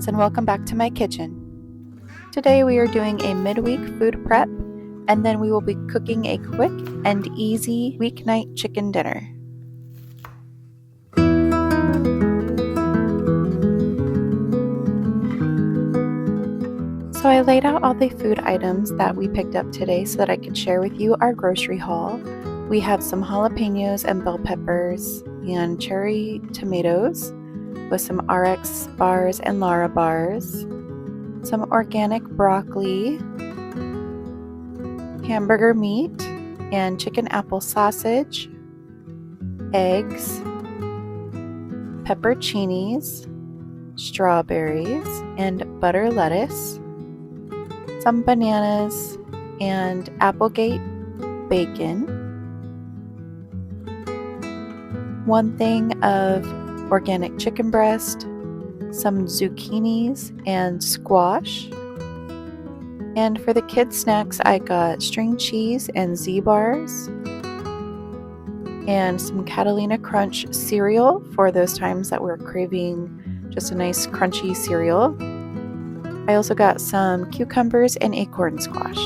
friends, and welcome back to my kitchen. Today we are doing a midweek food prep, and then we will be cooking a quick and easy weeknight chicken dinner. So I laid out all the food items that we picked up today so that I could share with you our grocery haul. We have some jalapenos and bell peppers and cherry tomatoes with some RX bars and Lara bars, some organic broccoli, hamburger meat and chicken apple sausage, eggs, pepperoncinis, strawberries and butter lettuce, some bananas and Applegate bacon, 1 thing of organic chicken breast, some zucchinis and squash. And for the kids' snacks, I got string cheese and Z-bars and some Catalina Crunch cereal for those times that we're craving just a nice crunchy cereal. I also got some cucumbers and acorn squash.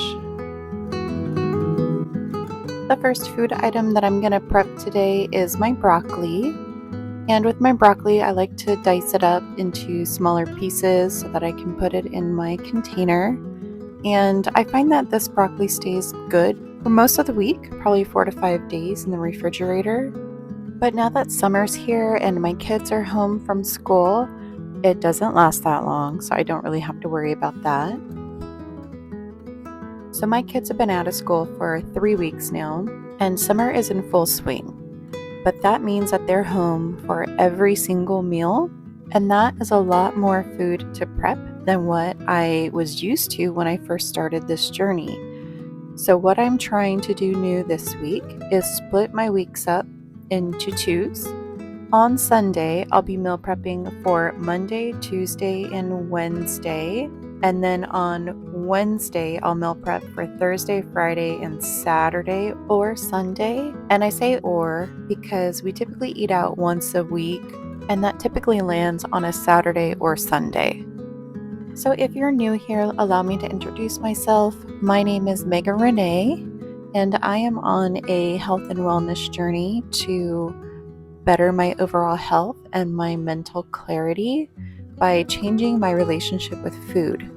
The first food item that I'm going to prep today is my broccoli. And with my broccoli, I like to dice it up into smaller pieces so that I can put it in my container. And I find that this broccoli stays good for most of the week, probably 4 to 5 days in the refrigerator. But now that summer's here and my kids are home from school, it doesn't last that long, so I don't really have to worry about that. So my kids have been out of school for 3 weeks now, and summer is in full swing. But that means that they're home for every single meal, and that is a lot more food to prep than what I was used to when I first started this journey. So what I'm trying to do new this week is split my weeks up into 2s. On Sunday, I'll be meal prepping for Monday, Tuesday, and Wednesday. And then on Wednesday, I'll meal prep for Thursday, Friday, and Saturday or Sunday. And I say or because we typically eat out once a week, and that typically lands on a Saturday or Sunday. So if you're new here, allow me to introduce myself. My name is Megan Renee, and I am on a health and wellness journey to better my overall health and my mental clarity by changing my relationship with food.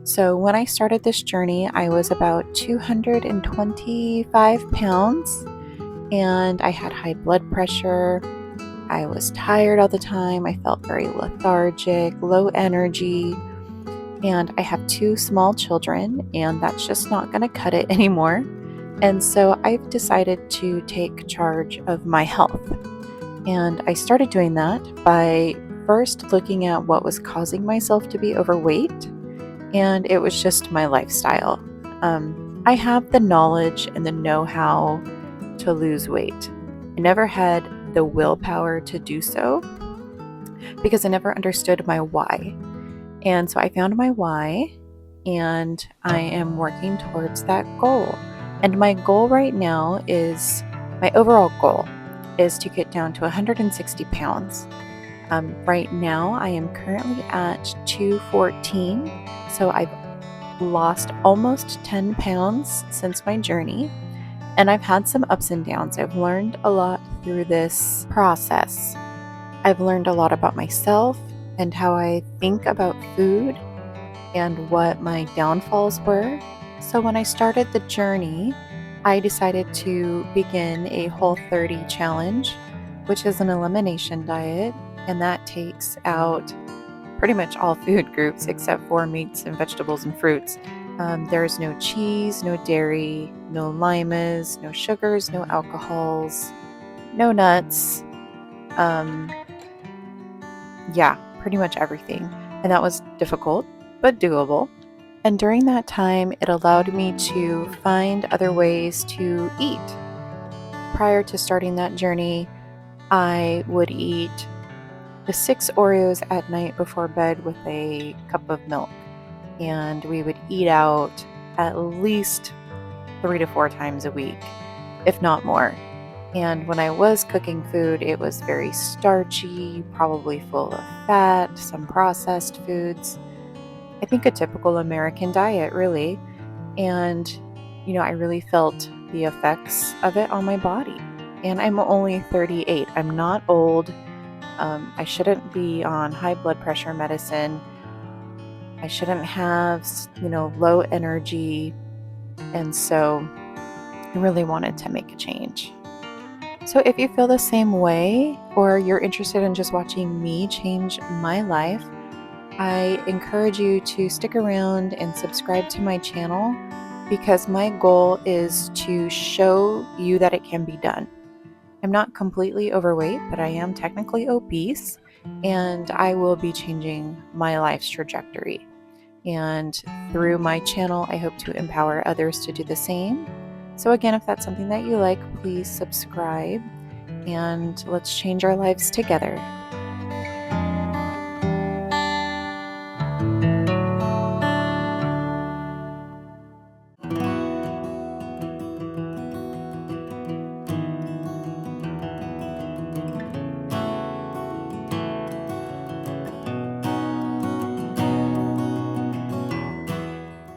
So when I started this journey, I was about 225 pounds, and I had high blood pressure. I was tired all the time. I felt very lethargic, low energy, and I have 2 small children, and that's just not going to cut it anymore. And so I've decided to take charge of my health. And I started doing that by first looking at what was causing myself to be overweight, and it was just my lifestyle. I have the knowledge and the know-how to lose weight. I never had the willpower to do so because I never understood my why. And so I found my why, and I am working towards that goal. And my goal right now is, my overall goal is to get down to 160 pounds. Right now, I am currently at 214, so I've lost almost 10 pounds since my journey, and I've had some ups and downs. I've learned a lot through this process. I've learned a lot about myself and how I think about food and what my downfalls were. So when I started the journey, I decided to begin a Whole30 challenge, which is an elimination diet, and that takes out pretty much all food groups except for meats and vegetables and fruits. There's no cheese, no dairy, no limas, no sugars, no alcohols, no nuts. Pretty much everything. And that was difficult, but doable. And during that time, it allowed me to find other ways to eat. Prior to starting that journey, I would eat the 6 Oreos at night before bed with a cup of milk. And we would eat out at least 3 to 4 times a week, if not more. And when I was cooking food, it was very starchy, probably full of fat, some processed foods. I think a typical American diet, really. And, I really felt the effects of it on my body. And I'm only 38. I'm not old. I shouldn't be on high blood pressure medicine. I shouldn't have, low energy. And so I really wanted to make a change. So if you feel the same way, or you're interested in just watching me change my life, I encourage you to stick around and subscribe to my channel, because my goal is to show you that it can be done. I'm not completely overweight, but I am technically obese, and I will be changing my life's trajectory. And through my channel, I hope to empower others to do the same. So again, if that's something that you like, please subscribe, and let's change our lives together.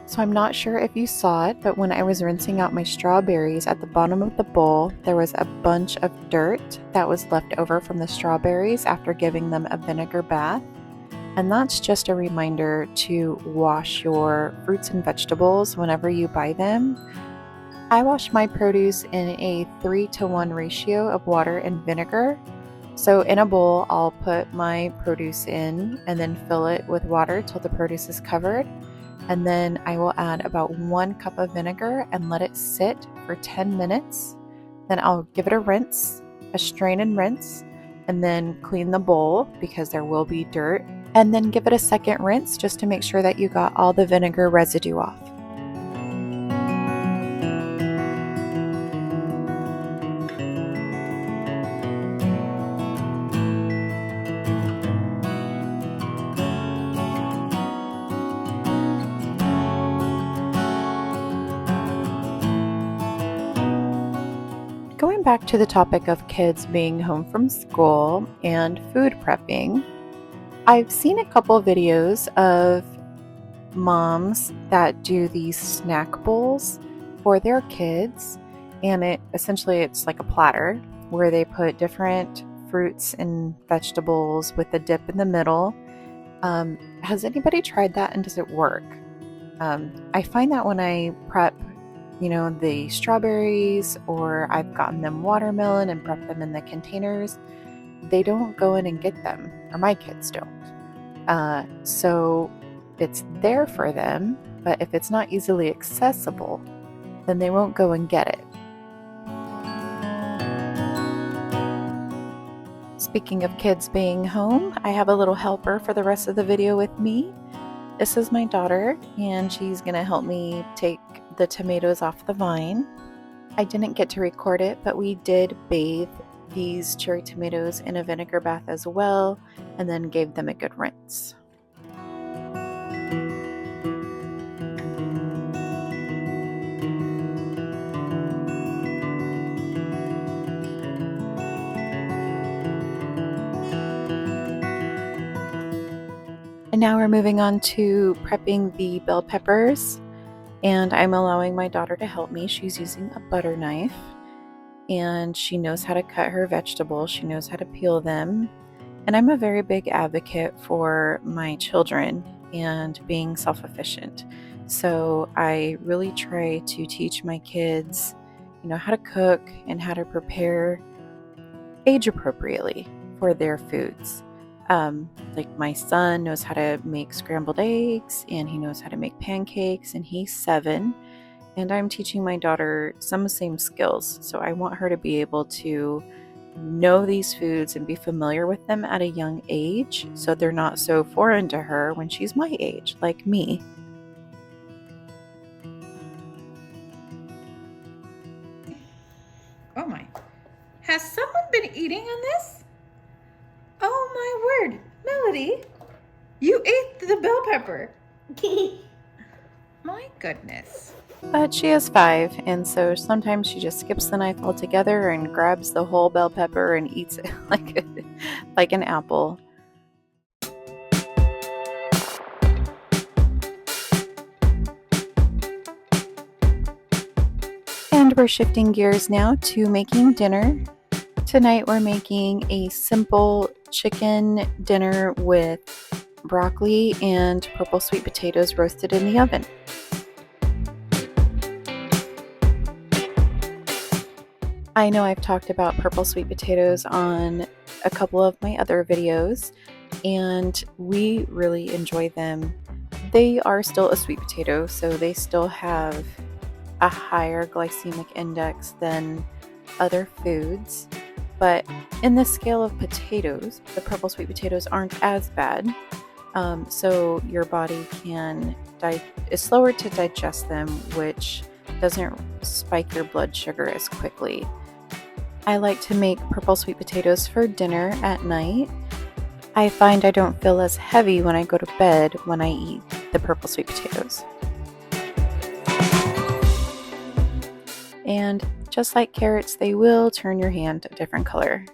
So I'm not sure if you saw it, but when I was rinsing out my strawberries, at the bottom of the bowl, there was a bunch of dirt that was left over from the strawberries after giving them a vinegar bath. And that's just a reminder to wash your fruits and vegetables whenever you buy them. I wash my produce in a 3-to-1 ratio of water and vinegar. So in a bowl, I'll put my produce in and then fill it with water till the produce is covered. And then I will add about 1 cup of vinegar and let it sit for 10 minutes. Then I'll give it a rinse, a strain and rinse, and then clean the bowl because there will be dirt. And then give it a second rinse just to make sure that you got all the vinegar residue off. Going back to the topic of kids being home from school and food prepping, I've seen a couple of videos of moms that do these snack bowls for their kids, and it's like a platter where they put different fruits and vegetables with a dip in the middle. Has anybody tried that, and does it work? I find that when I prep the strawberries, or I've gotten them watermelon and prepped them in the containers, they don't go in and get them, or my kids don't. So it's there for them, but if it's not easily accessible, then they won't go and get it. Speaking of kids being home, I have a little helper for the rest of the video with me. This is my daughter, and she's going to help me take the tomatoes off the vine. I didn't get to record it, but we did bathe these cherry tomatoes in a vinegar bath as well, and then gave them a good rinse. And now we're moving on to prepping the bell peppers, and I'm allowing my daughter to help me. She's using a butter knife, and she knows how to cut her vegetables. She knows how to peel them. And I'm a very big advocate for my children and being self-efficient. So I really try to teach my kids, how to cook and how to prepare age appropriately for their foods. Like my son knows how to make scrambled eggs, and he knows how to make pancakes, and he's 7. And I'm teaching my daughter some same skills. So I want her to be able to know these foods and be familiar with them at a young age, so they're not so foreign to her when she's my age, like me. Oh my. Has someone been eating on this? Oh my word. Melody, you ate the bell pepper. My goodness. But she is 5, and so sometimes she just skips the knife altogether and grabs the whole bell pepper and eats it like an apple. And we're shifting gears now to making dinner. Tonight we're making a simple chicken dinner with broccoli and purple sweet potatoes roasted in the oven. I know I've talked about purple sweet potatoes on a couple of my other videos, and we really enjoy them. They are still a sweet potato, so they still have a higher glycemic index than other foods. But in the scale of potatoes, the purple sweet potatoes aren't as bad. So your body is slower to digest them, which doesn't spike your blood sugar as quickly. I like to make purple sweet potatoes for dinner at night. I find I don't feel as heavy when I go to bed when I eat the purple sweet potatoes. And just like carrots, they will turn your hand a different color.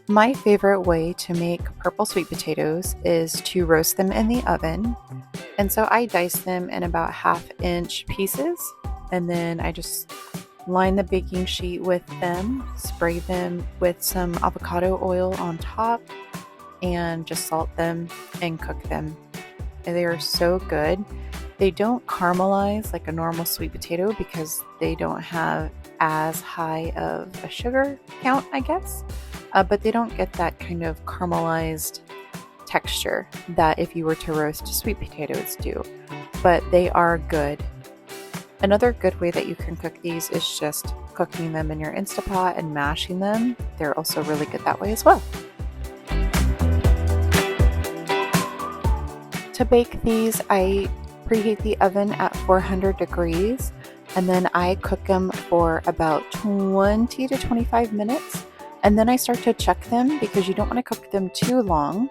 My favorite way to make purple sweet potatoes is to roast them in the oven. And so I dice them in about 1/2-inch pieces, and then I just line the baking sheet with them, spray them with some avocado oil on top, and just salt them and cook them. And they are so good. They don't caramelize like a normal sweet potato because they don't have as high of a sugar count, I guess. But they don't get that kind of caramelized texture that if you were to roast sweet potatoes do. But they are good. Another good way that you can cook these is just cooking them in your Instapot and mashing them. They're also really good that way as well. To bake these, I preheat the oven at 400 degrees, and then I cook them for about 20 to 25 minutes. And then I start to check them because you don't want to cook them too long.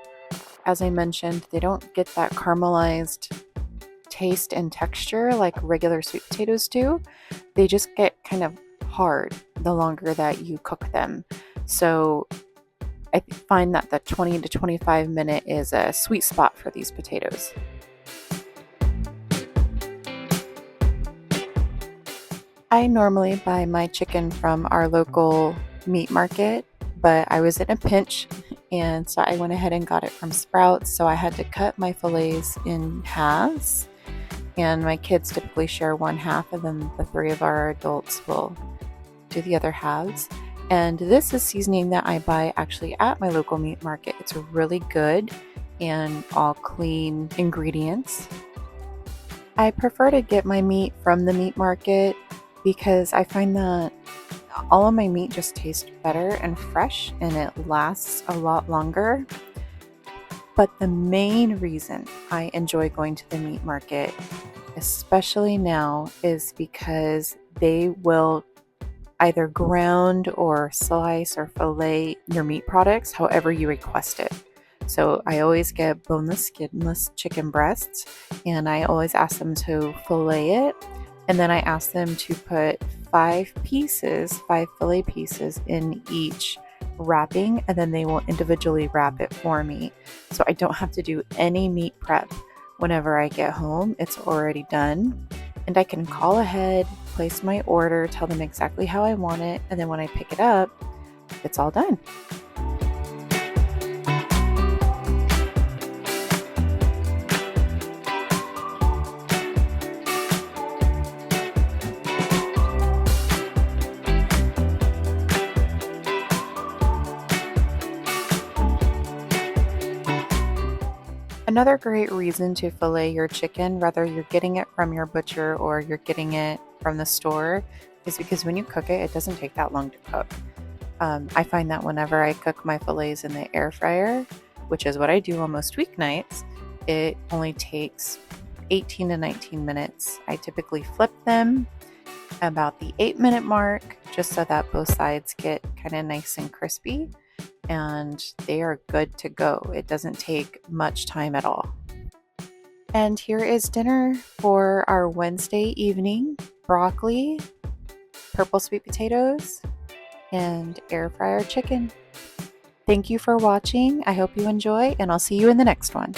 As I mentioned, they don't get that caramelized taste and texture like regular sweet potatoes do. They just get kind of hard the longer that you cook them. So I find that the 20 to 25 minute is a sweet spot for these potatoes. I normally buy my chicken from our local meat market, but I was in a pinch, and so I went ahead and got it from Sprouts. So I had to cut my fillets in halves, and my kids typically share one half, and then the 3 of our adults will do the other halves. And this is seasoning that I buy actually at my local meat market. It's really good and all clean ingredients. I prefer to get my meat from the meat market because I find that all of my meat just tastes better and fresh, and it lasts a lot longer. But the main reason I enjoy going to the meat market, especially now, is because they will either ground or slice or fillet your meat products however you request it. So I always get boneless, skinless chicken breasts, and I always ask them to fillet it. And then I ask them to put 5 fillet pieces in each wrapping, and then they will individually wrap it for me. So I don't have to do any meat prep whenever I get home. It's already done. And I can call ahead, place my order, tell them exactly how I want it, and then when I pick it up, it's all done. Another great reason to fillet your chicken, whether you're getting it from your butcher or you're getting it from the store, is because when you cook it, it doesn't take that long to cook. I find that whenever I cook my fillets in the air fryer, which is what I do on most weeknights, it only takes 18 to 19 minutes. I typically flip them, about the 8-minute mark, just so that both sides get kind of nice and crispy, and they are good to go. It doesn't take much time at all. And here is dinner for our Wednesday evening: broccoli, purple sweet potatoes, and air fryer chicken. Thank you for watching. I hope you enjoy, and I'll see you in the next one.